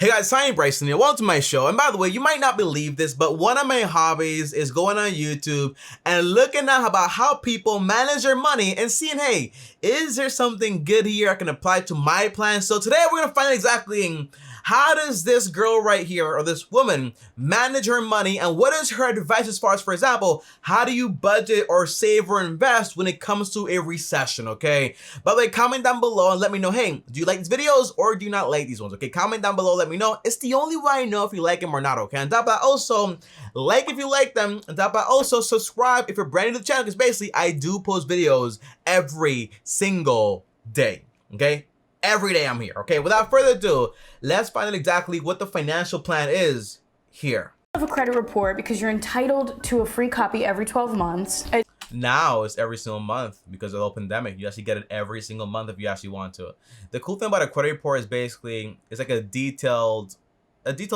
Hey guys, I'm Bryson here. Welcome to my show. And by the way, you might not believe this, but one of my hobbies is going on YouTube and looking at about how people manage their money and seeing, hey, is there something good here I can apply to my plan? So today we're gonna find exactly how does this girl right here or this woman manage her money, and what is her advice as far as, for example, how do you budget or save or invest when it comes to a recession, okay? By the way, comment down below and let me know, hey, do you like these videos or do you not like these ones, okay? Comment down below, let me know. It's the only way I know if you like them or not, okay? And top of that, also, like if you like them, and top of that, also subscribe if you're brand new to the channel, because basically I do post videos every single day, okay? Every day I'm here, okay? Without further ado, let's find out exactly what the financial plan is here. Of a credit report because you're entitled to a free copy every 12 months. Now it's every single month because of the pandemic. You actually get it every single month if you actually want to. The cool thing about a credit report is basically it's like a detailed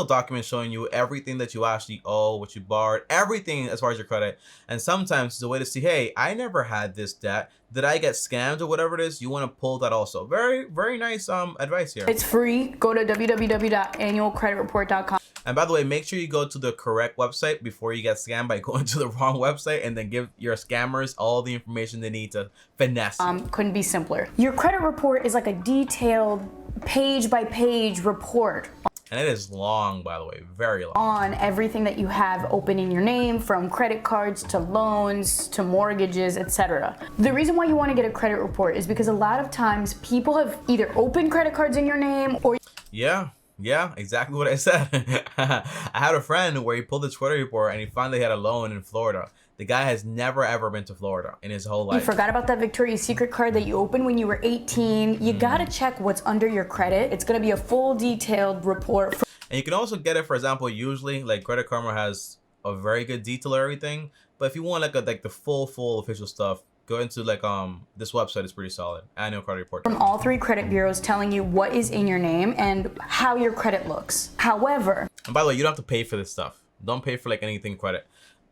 document showing you everything that you actually owe, what you borrowed, everything as far as your credit. And sometimes it's a way to see, hey, I never had this debt. Did I get scammed or whatever it is? You want to pull that also. Very, very nice advice here. It's free. Go to www.annualcreditreport.com. And by the way, make sure you go to the correct website before you get scammed by going to the wrong website, and then give your scammers all the information they need to finesse you. Couldn't be simpler. Your credit report is like a detailed page-by-page report. And it is long, by the way, very long. On everything that you have open in your name, from credit cards to loans to mortgages, etc. The reason why you want to get a credit report is because a lot of times people have either opened credit cards in your name or... Yeah, exactly what I said. I had a friend where he pulled his credit report and he finally had a loan in Florida. The guy has never ever been to Florida in his whole life. You forgot about that Victoria's Secret card that you opened when you were 18. You gotta check what's under your credit. It's gonna be a full detailed report. And you can also get it, for example, usually like Credit Karma has a very good detail of everything. But if you want like the full official stuff, go into like this website is pretty solid. Annual Credit Report. From all three credit bureaus telling you what is in your name and how your credit looks. However, and by the way, you don't have to pay for this stuff. Don't pay for like anything credit.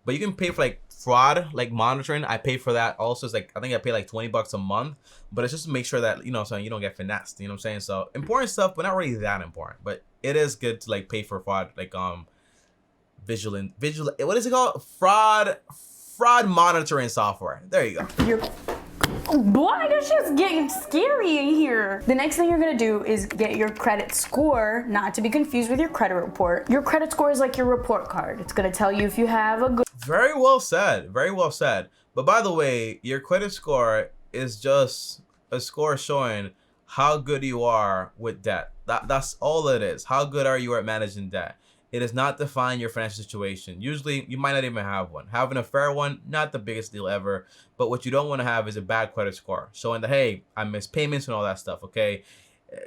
But you can pay for like fraud, like monitoring. I pay for that also. It's like, I think I pay like 20 bucks a month, but it's just to make sure that, you know, so you don't get finessed, you know what I'm saying? So important stuff, but not really that important, but it is good to like pay for fraud, like visual, what is it called? Fraud monitoring software. There you go. Boy, this shit's getting scary in here. The next thing you're gonna do is get your credit score, not to be confused with your credit report. Your credit score is like your report card. It's gonna tell you if you have a good... Very well said, very well said. But by the way, your credit score is just a score showing how good you are with debt. That's all it is. How good are you at managing debt? It does not define your financial situation. Usually, you might not even have one. Having a fair one, not the biggest deal ever. But what you don't want to have is a bad credit score, showing that, hey, I missed payments and all that stuff, okay?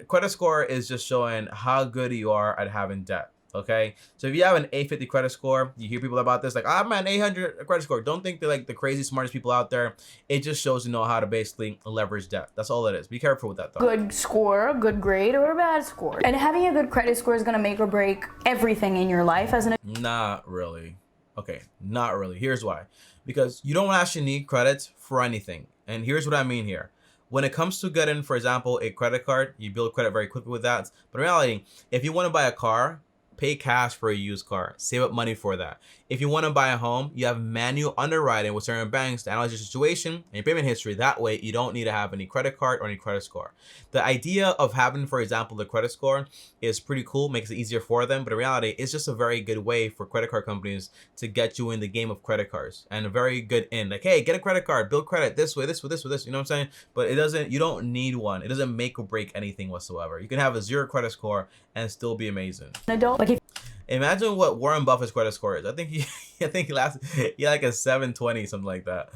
Credit score is just showing how good you are at having debt, okay? So if you have an 850 credit score, you hear people about this, like, I'm at an 800 credit score. Don't think they're like the crazy smartest people out there. It just shows you know how to basically leverage debt. That's all it is. Be careful with that, though. Good score, a good grade, or a bad score. And having a good credit score is gonna make or break everything in your life as an... Not really. Okay, not really. Here's why. Because you don't actually need credit for anything. And here's what I mean here. When it comes to getting, for example, a credit card, you build credit very quickly with that. But in reality, if you want to buy a car, pay cash for a used car. Save up money for that. If you want to buy a home, you have manual underwriting with certain banks to analyze your situation and your payment history. That way, you don't need to have any credit card or any credit score. The idea of having, for example, the credit score is pretty cool, makes it easier for them. But in reality, it's just a very good way for credit card companies to get you in the game of credit cards, and a very good in. Like, hey, get a credit card, build credit this way, this way, this way, this. You know what I'm saying? But it doesn't. You don't need one. It doesn't make or break anything whatsoever. You can have a 0 credit score and still be amazing. adult. Like if Imagine what Warren Buffett's credit he had like a 720, something like that.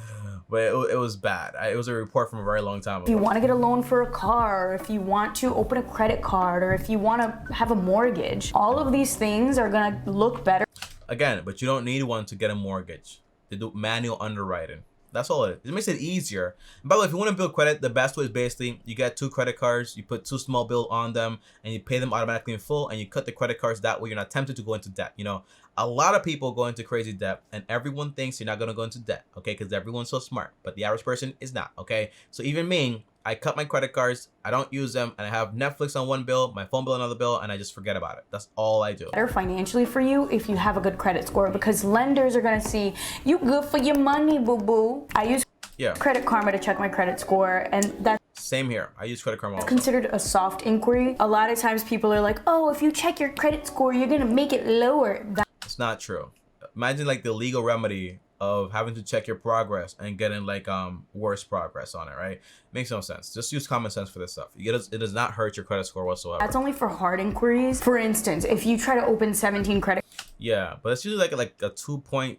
But it was bad. It was a report from a very long time ago. If you want to get a loan for a car, or if you want to open a credit card, or if you want to have a mortgage, all of these things are gonna look better. Again, but you don't need one to get a mortgage. They do manual underwriting. That's all it is. It makes it easier. And by the way, if you want to build credit, the best way is basically you get 2 credit cards, you put 2 small bills on them, and you pay them automatically in full, and you cut the credit cards. That way you're not tempted to go into debt. You know, a lot of people go into crazy debt, and everyone thinks you're not going to go into debt, okay? Because everyone's so smart, but the average person is not, okay? So even me, I cut my credit cards, I don't use them, and I have Netflix on one bill, my phone bill on another bill, and I just forget about it. That's all I do. Better financially for you if you have a good credit score, because lenders are gonna see you good for your money, boo-boo. I use Credit Karma to check my credit score, and that's same here. I use Credit Karma also. Considered a soft inquiry. A lot of times people are like, oh, if you check your credit score, you're gonna make it lower. It's not true. Imagine like the legal remedy of having to check your progress and getting like worse progress on it, right? Makes no sense. Just use common sense for this stuff. It does not hurt your credit score whatsoever. That's only for hard inquiries. For instance, if you try to open 17 credit. Yeah, but it's usually like a 2-point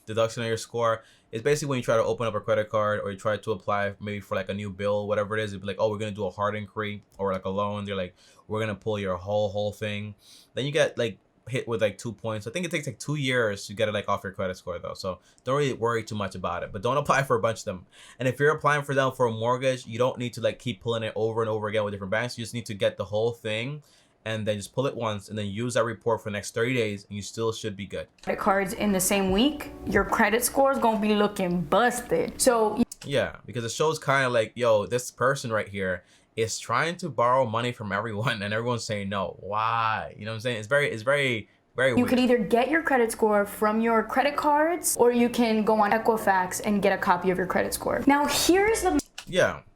deduction on your score. It's basically when you try to open up a credit card or you try to apply maybe for like a new bill, whatever it is. It'd be like, oh, we're gonna do a hard inquiry or like a loan. They're like, we're gonna pull your whole thing. Then you get like hit with like 2 points. I think it takes like 2 years to get it like off your credit score though, so don't really worry too much about it. But don't apply for a bunch of them. And if you're applying for them for a mortgage, you don't need to like keep pulling it over and over again with different banks. You just need to get the whole thing and then just pull it once and then use that report for the next 30 days and you still should be good. Credit cards in the same week, your credit score is gonna be looking busted. So yeah, because it shows kind of like, yo, this person right here is trying to borrow money from everyone and everyone's saying no. Why? You know what I'm saying? It's very weird. You could either get your credit score from your credit cards or you can go on Equifax and get a copy of your credit score. Now here's the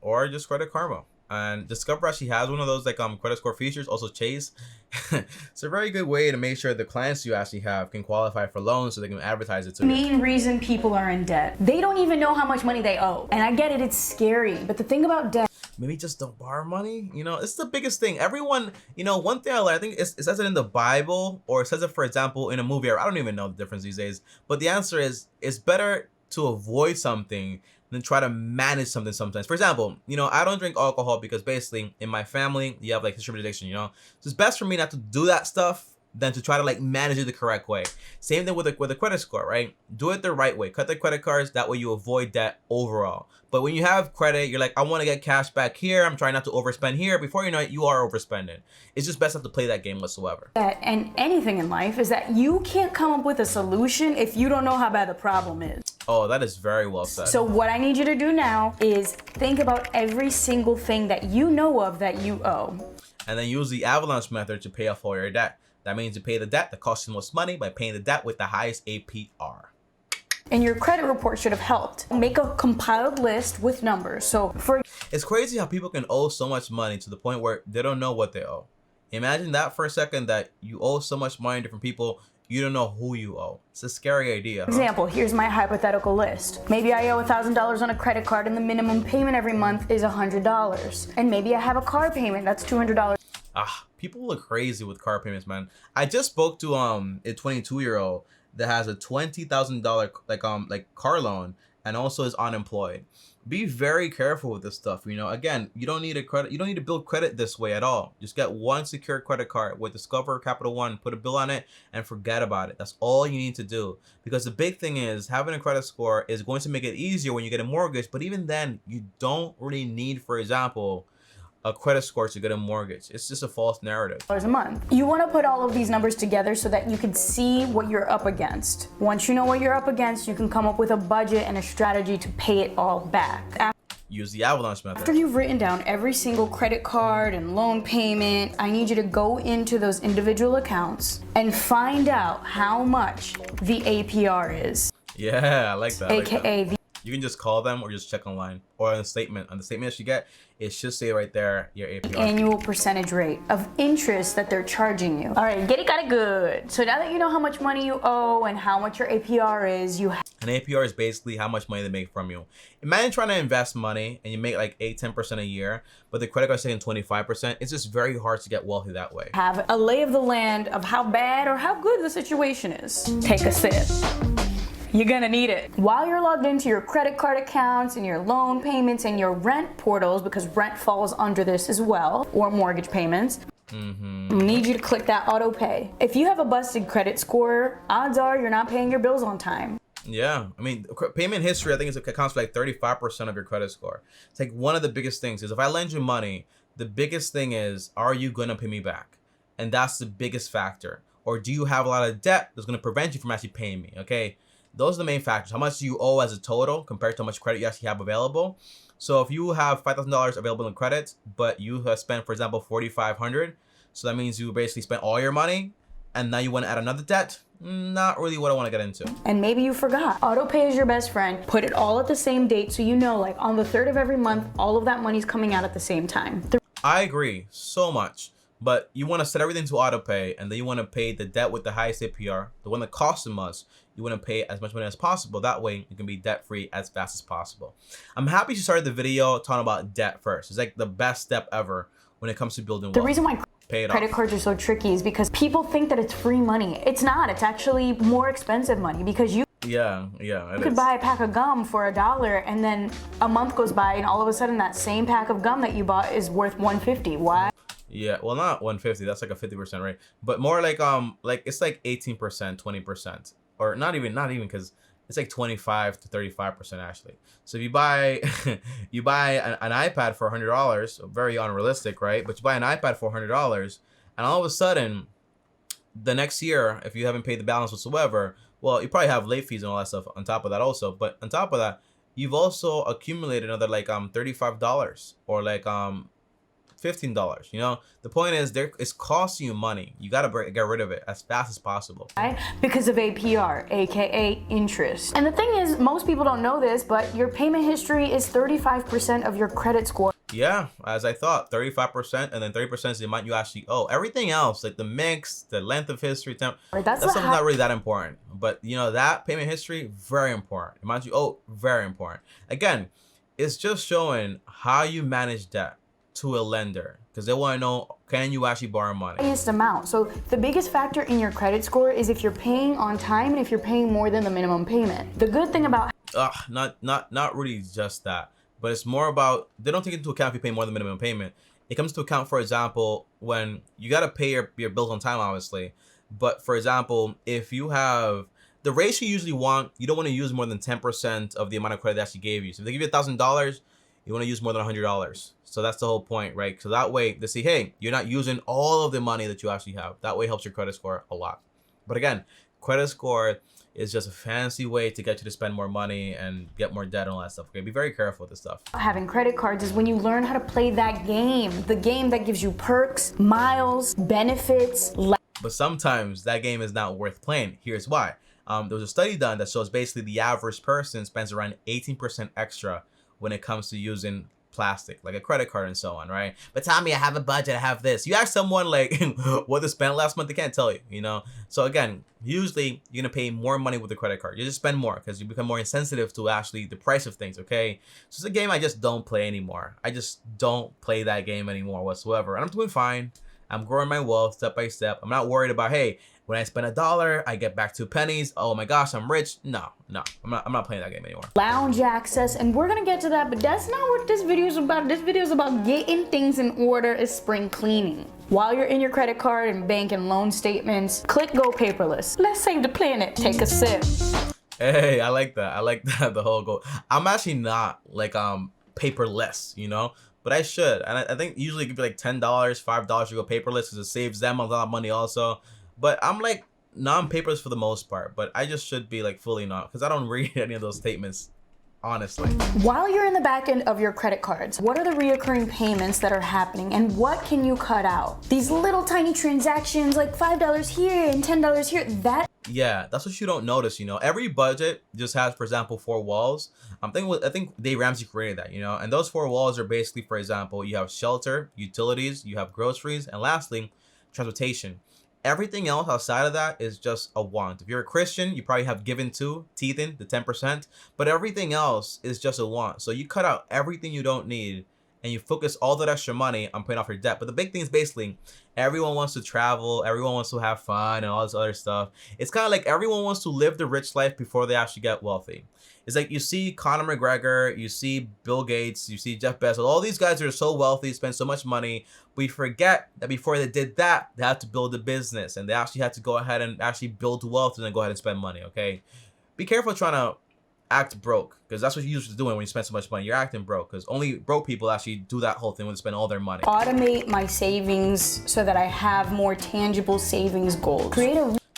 or just Credit Karma. And Discover actually has one of those like credit score features, also Chase. It's a very good way to make sure the clients you actually have can qualify for loans so they can advertise it to you. Main reason people are in debt. They don't even know how much money they owe. And I get it, it's scary. But the thing about debt, maybe just don't borrow money. You know, it's the biggest thing. Everyone, you know, one thing I learned, I think it says it in the Bible or it says it, for example, in a movie. I don't even know the difference these days. But the answer is, it's better to avoid something than try to manage something sometimes. For example, you know, I don't drink alcohol because basically in my family, you have like history of addiction, you know? So it's best for me not to do that stuff than to try to like manage it the correct way. Same thing with a credit score, right? Do it the right way. Cut the credit cards. That way you avoid debt overall. But when you have credit, you're like, I want to get cash back here. I'm trying not to overspend here. Before you know it, you are overspending. It's just best not to play that game whatsoever. And anything in life is that you can't come up with a solution if you don't know how bad the problem is. Oh, that is very well said. So what I need you to do now is think about every single thing that you know of that you owe. And then use the avalanche method to pay off all your debt. That means you pay the debt that costs you the most money by paying the debt with the highest APR. And your credit report should have helped. Make a compiled list with numbers. So it's crazy how people can owe so much money to the point where they don't know what they owe. Imagine that for a second, that you owe so much money to different people, you don't know who you owe. It's a scary idea. Example, here's my hypothetical list. Maybe I owe $1,000 on a credit card and the minimum payment every month is $100. And maybe I have a car payment that's $200. People look crazy with car payments, man. I just spoke to a 22-year-old that has a $20,000 like car loan and also is unemployed. Be very careful with this stuff. You know, again, you don't need to build credit this way at all. Just get one secure credit card with Discover, Capital One, put a bill on it and forget about it. That's all you need to do. Because the big thing is having a credit score is going to make it easier when you get a mortgage. But even then, you don't really need, for example, a credit score to get a mortgage. It's just a false narrative. A month. You want to put all of these numbers together so that you can see what you're up against. Once you know what you're up against, you can come up with a budget and a strategy to pay it all back. Use the avalanche method. After you've written down every single credit card and loan payment, I need you to go into those individual accounts and find out how much the APR is. Yeah, I like that. AKA you can just call them or just check online or on the statement that you get, it should say right there your APR. Annual percentage rate of interest that they're charging you. All right, got it good. So now that you know how much money you owe and how much your APR is, an APR is basically how much money they make from you. Imagine trying to invest money and you make like 10% a year, but the credit card's saying 25%. It's just very hard to get wealthy that way. Have a lay of the land of how bad or how good the situation is. Take a sip. You're gonna need it. While you're logged into your credit card accounts and your loan payments and your rent portals, because rent falls under this as well, or mortgage payments, I need you to click that auto pay. If you have a busted credit score, odds are you're not paying your bills on time. Yeah, I mean, payment history, I think it accounts for like 35% of your credit score. It's like one of the biggest things is if I lend you money, the biggest thing is, are you gonna pay me back? And that's the biggest factor. Or do you have a lot of debt that's gonna prevent you from actually paying me, okay? Those are the main factors. How much do you owe as a total compared to how much credit you actually have available? So if you have $5,000 available in credit, but you have spent, for example, $4,500, so that means you basically spent all your money, and now you want to add another debt. Not really what I want to get into. And maybe you forgot. Auto pay is your best friend. Put it all at the same date so you know, like on the 3rd of every month, all of that money's coming out at the same time. I agree so much. But you want to set everything to auto pay, and then you want to pay the debt with the highest APR, the one that costs the most. You want to pay as much money as possible. That way you can be debt free as fast as possible. I'm happy you started the video talking about debt first. It's like the best step ever when it comes to building wealth. The reason why credit cards are so tricky is because people think that it's free money. It's not. It's actually more expensive money, because you could buy a pack of gum for $1, and then a month goes by and all of a sudden that same pack of gum that you bought is worth $150. Why? Yeah, well, not 150. That's like a 50% rate, but more like it's like 18%, 20%, or not even because it's like 25 to 35% actually. So if you buy an iPad for $100, very unrealistic, right? But you buy an iPad for $100, and all of a sudden, the next year, if you haven't paid the balance whatsoever, well, you probably have late fees and all that stuff on top of that also. But on top of that, you've also accumulated another like $35 or like $15. You know, the point is it's costing you money. You gotta get rid of it as fast as possible. Why? Because of APR, aka interest. And the thing is, most people don't know this, but your payment history is 35% of your credit score. Yeah, as I thought, 35%, and then 30% is the amount you actually owe. Everything else, like the mix, the length of history, that's something not really that important. But you know, that payment history, very important. The amount you owe, very important. Again, it's just showing how you manage debt to a lender, because they want to know, can you actually borrow money? Highest amount. So the biggest factor in your credit score is if you're paying on time and if you're paying more than the minimum payment. The good thing about not really just that, but it's more about they don't take into account if you pay more than minimum payment. It comes to account, for example, when you got to pay your bills on time, obviously. But for example, if you have the ratio you usually want, you don't want to use more than 10% of the amount of credit they actually gave you. So if they give you $1,000, you want to use more than $100. So that's the whole point, right? So that way they say, hey, you're not using all of the money that you actually have. That way helps your credit score a lot. But again, credit score is just a fancy way to get you to spend more money and get more debt and all that stuff. Okay, be very careful with this stuff. Having credit cards is when you learn how to play that game. The game that gives you perks, miles, benefits. But sometimes that game is not worth playing. Here's why. There was a study done that shows basically the average person spends around 18% extra when it comes to using plastic, like a credit card and so on, right? But Tommy, I have a budget, I have this. You ask someone like what they spent last month, they can't tell you, you know? So again, usually you're gonna pay more money with the credit card. You just spend more because you become more insensitive to actually the price of things, okay? So it's a game I just don't play anymore. I just don't play that game anymore whatsoever. And I'm doing fine. I'm growing my wealth step by step. I'm not worried about, hey, when I spend $1, I get back 2 pennies. Oh my gosh, I'm rich. No, I'm not playing that game anymore. Lounge access, and we're gonna get to that, but that's not what this video is about. This video is about getting things in order as spring cleaning. While you're in your credit card and bank and loan statements, click go paperless. Let's save the planet. Take a sip. Hey, I like that. I like that, the whole goal. I'm actually not like paperless, you know? But I should. And I think usually it could be like $10, $5 to go paperless because it saves them a lot of money also. But I'm like non-paperless for the most part. But I just should be like fully not, because I don't read any of those statements, honestly. While you're in the back end of your credit cards, what are the reoccurring payments that are happening and what can you cut out? These little tiny transactions like $5 here and $10 here, yeah, that's what you don't notice, you know. Every budget just has, for example, 4 walls. I think Dave Ramsey created that, you know. And those 4 walls are basically, for example, you have shelter, utilities, you have groceries, and lastly, transportation. Everything else outside of that is just a want. If you're a Christian, you probably have given to, teething, the 10%. But everything else is just a want. So you cut out everything you don't need and you focus all that extra money on paying off your debt. But the big thing is basically everyone wants to travel, everyone wants to have fun and all this other stuff. It's kind of like everyone wants to live the rich life before they actually get wealthy. It's like you see Conor McGregor, you see Bill Gates, you see Jeff Bezos, all these guys are so wealthy, spend so much money. We forget that before they did that, they had to build a business and they actually had to go ahead and actually build wealth and then go ahead and spend money, okay? Be careful trying to act broke, because that's what you usually doing when you spend so much money. You're acting broke, because only broke people actually do that whole thing when they spend all their money. Automate my savings so that I have more tangible savings goals.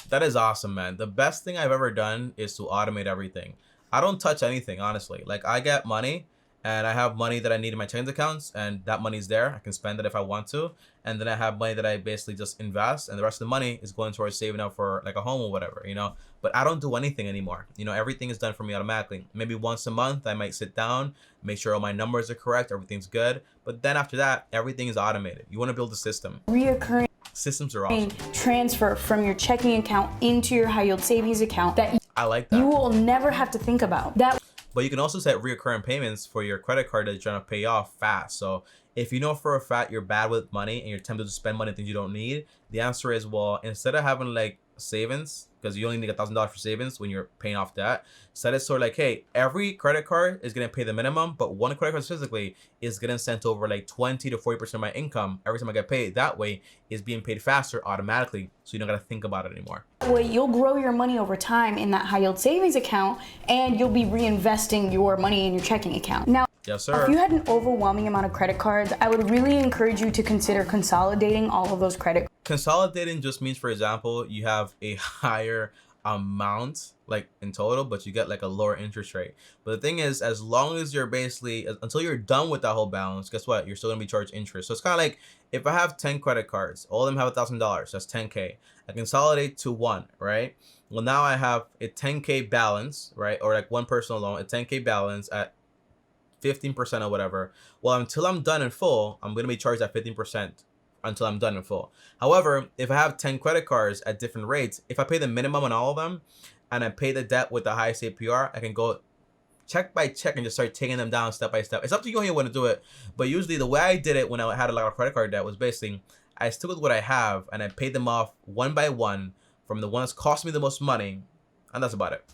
That is awesome, man. The best thing I've ever done is to automate everything. I don't touch anything, honestly. Like, I get money and I have money that I need in my checking accounts, and that money's there. I can spend it if I want to. And then I have money that I basically just invest, and the rest of the money is going towards saving up for like a home or whatever, you know. But I don't do anything anymore. You know, everything is done for me automatically. Maybe once a month I might sit down, make sure all my numbers are correct, everything's good. But then after that, everything is automated. You want to build a system. Reoccurring Systems are awesome. transfer from your checking account into your high yield savings account that I like that. you will never have to think about. That But you can also set recurring payments for your credit card that you're trying to pay off fast. So if you know for a fact you're bad with money and you're tempted to spend money on things you don't need, the answer is, well, instead of having like savings, because you only need $1,000 for savings when you're paying off debt, set it sort of like, hey, every credit card is going to pay the minimum, but one credit card specifically is getting sent over like 20 to 40% of my income every time I get paid. That way is being paid faster automatically, so you don't got to think about it anymore. way you'll grow your money over time in that high yield savings account, and you'll be reinvesting your money in your checking account. Now, Yes, sir. if you had an overwhelming amount of credit cards, I would really encourage you to consider consolidating all of those credit. Consolidating just means, for example, you have a higher amount like in total, but you get like a lower interest rate. But the thing is, as long as you're basically, until you're done with that whole balance, guess what? You're still gonna be charged interest. So it's kind of like, if I have 10 credit cards, all of them have $1,000, that's 10K. I consolidate to one, right? Well, now I have a 10K balance, right? Or like one personal loan, a 10K balance at 15% or whatever. Well, until I'm done in full, I'm gonna be charged at 15% until I'm done in full. However, if I have 10 credit cards at different rates, if I pay the minimum on all of them and I pay the debt with the highest APR, I can go check by check and just start taking them down step by step. It's up to you how you want to do it, but usually the way I did it when I had a lot of credit card debt was basically I stick with what I have and I paid them off one by one from the ones cost me the most money, and that's about it.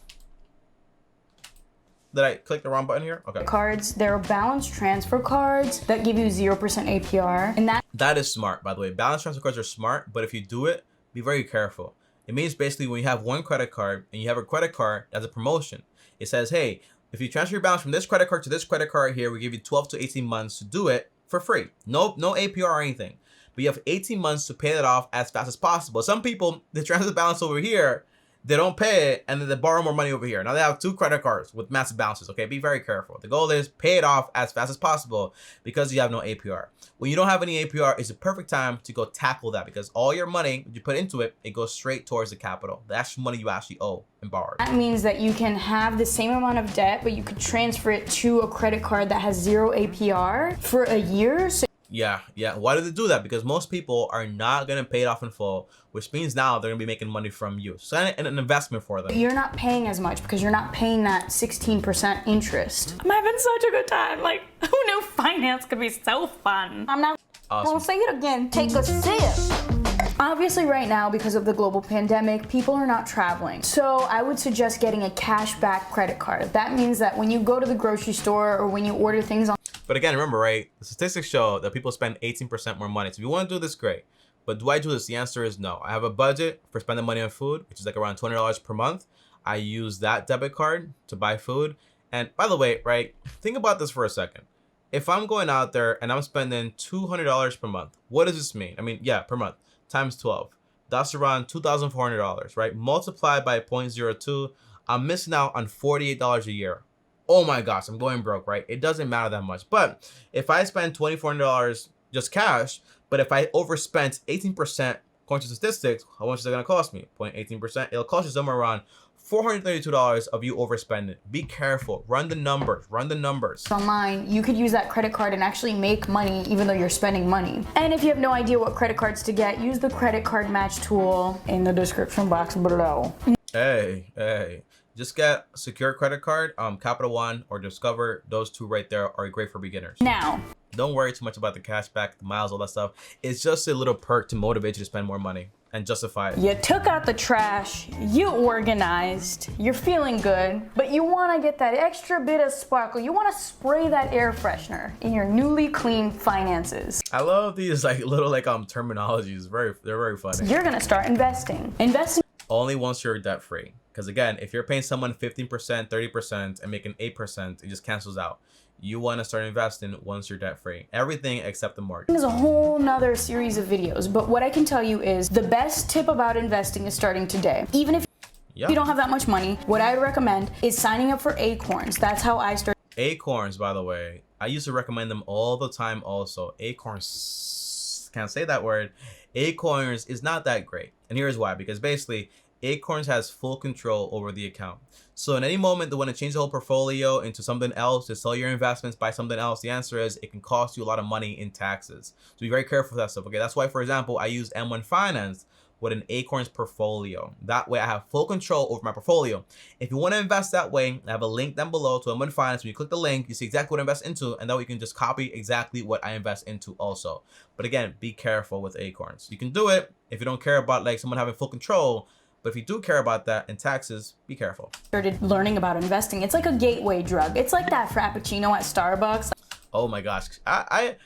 Did I click the wrong button here? Okay. Cards, there are balance transfer cards that give you 0% APR, and that is smart, by the way. Balance transfer cards are smart, but if you do it, be very careful. It means basically when you have one credit card and you have a credit card as a promotion, it says, hey, if you transfer your balance from this credit card to this credit card here, we give you 12 to 18 months to do it for free. No APR or anything. But you have 18 months to pay that off as fast as possible. Some people, they transfer the balance over here, they don't pay it, and then they borrow more money over here. Now they have two credit cards with massive balances, okay? Be very careful. The goal is pay it off as fast as possible because you have no APR. When you don't have any APR, it's a perfect time to go tackle that because all your money you put into it, it goes straight towards the capital. That's money you actually owe and borrowed. that means that you can have the same amount of debt, but you could transfer it to a credit card that has 0 APR for a year. So Yeah. Why do they do that? Because most people are not going to pay it off in full, which means now they're going to be making money from you. So it's an investment for them. you're not paying as much because you're not paying that 16% interest. I'm having such a good time. Like, who knew finance could be so fun? I'm not Awesome. gonna say it again. Take a sip. Obviously right now, because of the global pandemic, people are not traveling. So I would suggest getting a cashback credit card. That means that when you go to the grocery store or when you order things on But again, remember, right? The statistics show that people spend 18% more money. So if you want to do this, great. But do I do this? The answer is no. I have a budget for spending money on food, which is like around $20 per month. I use that debit card to buy food. And by the way, right, think about this for a second. If I'm going out there and I'm spending $200 per month, what does this mean? I mean, yeah, per month, times 12. That's around $2,400, right? Multiplied by 0.02, I'm missing out on $48 a year. Oh my gosh, I'm going broke, right? It doesn't matter that much. But if I spend $2,400 just cash, but if I overspent 18%, according to statistics, how much is it going to cost me? 0.18%. It'll cost you somewhere around $432 of you overspending. Be careful. Run the numbers. Run the numbers. online, you could use that credit card and actually make money even though you're spending money. And if you have no idea what credit cards to get, use the credit card match tool in the description box below. Hey. Just get a secure credit card, Capital One or Discover. Those two right there are great for beginners. Now, Don't worry too much about the cashback, the miles, all that stuff. It's just a little perk to motivate you to spend more money and justify it. you took out the trash, you organized, you're feeling good, but you want to get that extra bit of sparkle. You want to spray that air freshener in your newly clean finances. I love these like little terminologies. They're very funny. You're going to start investing. Investing only once you're debt free. Because again, if you're paying someone 15%, 30% and making 8%, it just cancels out. You want to start investing once you're debt free. Everything except the mortgage. There's a whole nother series of videos, but what I can tell you is the best tip about investing is starting today. Even if you don't have that much money, what I would recommend is signing up for ACORNs. That's how I started. ACORNs, by the way, I used to recommend them all the time also. ACORNs, can't say that word. ACORNs is not that great. And here's why. Because basically, ACORNs has full control over the account. So in any moment they want to change the whole portfolio into something else, to sell your investments, buy something else, the answer is it can cost you a lot of money in taxes. So be very careful with that stuff. Okay, that's why, for example, I use M1 Finance with an ACORNs portfolio. That way I have full control over my portfolio. If you want to invest that way, I have a link down below to M1 Finance. When you click the link, you see exactly what I invest into, and that way you can just copy exactly what I invest into also. But again, be careful with ACORNs. You can do it if you don't care about like someone having full control. But if you do care about that in taxes, be careful. Started learning about investing. It's like a gateway drug. It's like that Frappuccino at Starbucks. Oh my gosh, I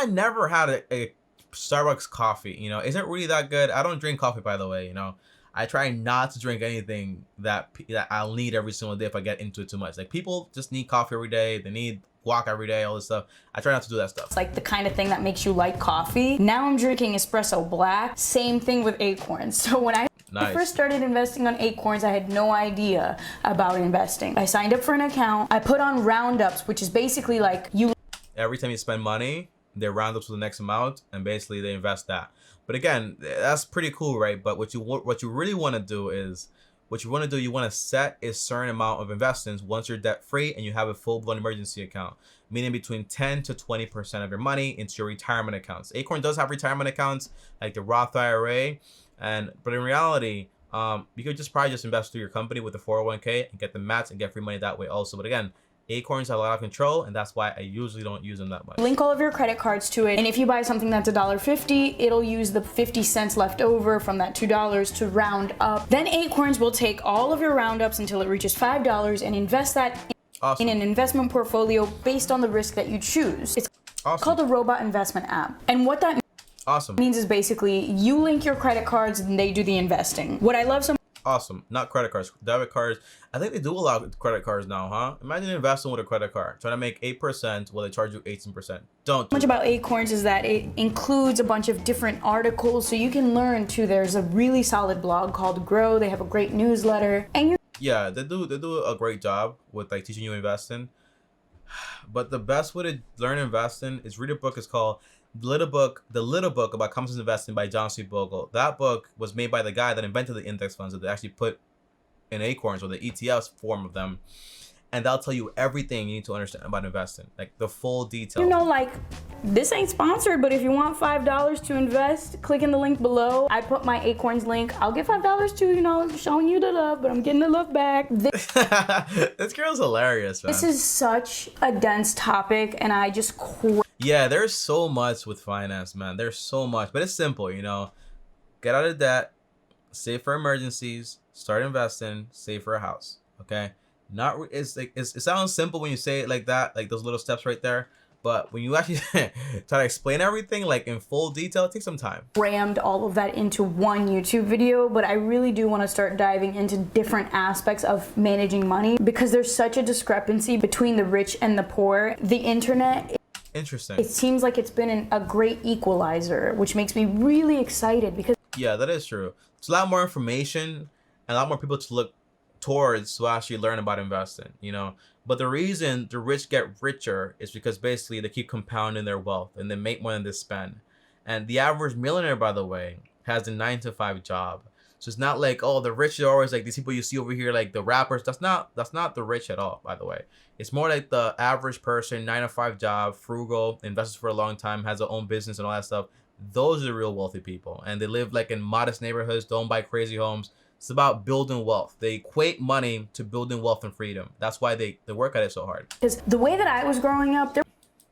never had a Starbucks coffee. You know, is it really that good? I don't drink coffee, by the way. You know, I try not to drink anything that I'll need every single day if I get into it too much. Like people just need coffee every day. They need guac every day, all this stuff. I try not to do that stuff. It's like the kind of thing that makes you like coffee. Now I'm drinking espresso black. Same thing with ACORNs. So when I first started investing on ACORNs, I had no idea about investing. I signed up for an account. I put on roundups, which is basically like you. Every time you spend money, they round up to the next amount, and basically they invest that. But again, that's pretty cool, right? But what you really want to do is, you want to set a certain amount of investments once you're debt free and you have a full-blown emergency account, meaning between 10 to 20% of your money into your retirement accounts. ACORN does have retirement accounts like the Roth IRA. But in reality, you could probably just invest through your company with the 401k and get the match and get free money that way also. But again, ACORNs have a lot of control, and that's why I usually don't use them that much. Link all of your credit cards to it, and if you buy something that's $1.50, it'll use the 50 cents left over from that $2 to round up. Then ACORNs will take all of your roundups until it reaches $5 and invest that in an investment portfolio based on the risk that you choose. It's called a robot investment app. And what that means is basically you link your credit cards and they do the investing. What I love so not credit cards, debit cards. I think they do allow credit cards now, huh? Imagine investing with a credit card, trying to make 8% while they charge you 18%. Don't do much about ACORNs is that it includes a bunch of different articles, so you can learn too. There's a really solid blog called Grow. They have a great newsletter, and yeah, they do a great job with like teaching you investing. But the best way to learn investing is read a book. It's called The Little Book About Common Sense Investing by John C. Bogle. That book was made by the guy that invented the index funds that they actually put in ACORNs, or the ETFs form of them. And that'll tell you everything you need to understand about investing, like the full details. You know, like, this ain't sponsored, but if you want $5 to invest, click in the link below. I put my ACORNs link. I'll give $5 too, you know, showing you the love, but I'm getting the love back. This girl's hilarious, man. This is such a dense topic, and I just yeah, there's so much with finance, man. There's so much, but it's simple, you know. Get out of debt, save for emergencies, start investing, save for a house. Okay, it sounds simple when you say it like that, like those little steps right there. But when you actually try to explain everything like in full detail, it takes some time. Rammed all of that into one YouTube video, but I really do want to start diving into different aspects of managing money because there's such a discrepancy between the rich and the poor. The internet. Interesting. It seems like it's been a great equalizer, which makes me really excited because yeah, that is true. It's a lot more information and a lot more people to look towards to actually learn about investing, you know. But the reason the rich get richer is because basically they keep compounding their wealth and they make more than they spend. And the average millionaire, by the way, has a 9-to-5 job. So it's not like, oh, the rich are always like these people you see over here, like the rappers. That's not the rich at all, by the way. It's more like the average person, 9-to-5 job, frugal, invests for a long time, has their own business and all that stuff. Those are the real wealthy people. And they live like in modest neighborhoods, don't buy crazy homes. It's about building wealth. They equate money to building wealth and freedom. That's why they work at it so hard. Because the way that I was growing up, there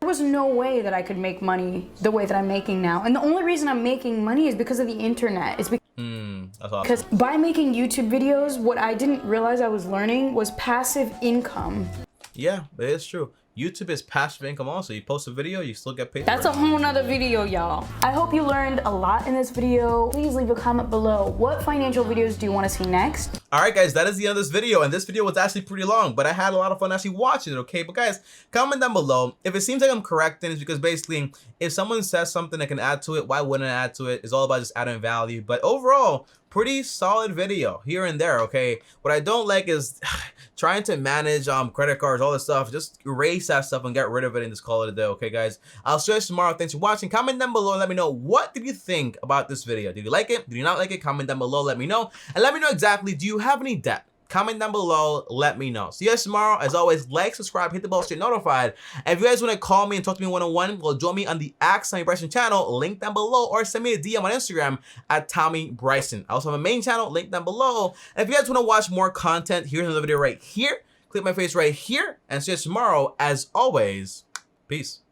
was no way that I could make money the way that I'm making now. And the only reason I'm making money is because of the internet. It's that's awesome. Because by making YouTube videos, what I didn't realize I was learning was passive income. Yeah, it is true. YouTube is passive income also. You post a video, you still get paid. That's a whole nother video, y'all. I hope you learned a lot in this video. Please leave a comment below. What financial videos do you want to see next? All right, guys, that is the end of this video. And this video was actually pretty long, but I had a lot of fun actually watching it, okay? But guys, comment down below. If it seems like I'm correct, then it's because basically, if someone says something that can add to it, why wouldn't I add to it? It's all about just adding value. But overall, pretty solid video here and there, okay? What I don't like is trying to manage credit cards, all this stuff. Just erase that stuff and get rid of it and just call it a day, okay, guys? I'll see you guys tomorrow. Thanks for watching. Comment down below and let me know, what did you think about this video? Did you like it? Did you not like it? Comment down below, let me know. And let me know exactly, do you have any debt? Comment down below, let me know. See you guys tomorrow. As always, like, subscribe, hit the bell to get notified. And if you guys want to call me and talk to me one-on-one, well, join me on the Tommy Bryson channel, link down below, or send me a DM on Instagram at Tommy Bryson. I also have a main channel, link down below. And if you guys want to watch more content, here's another video right here. Click my face right here. And see you guys tomorrow. As always, peace.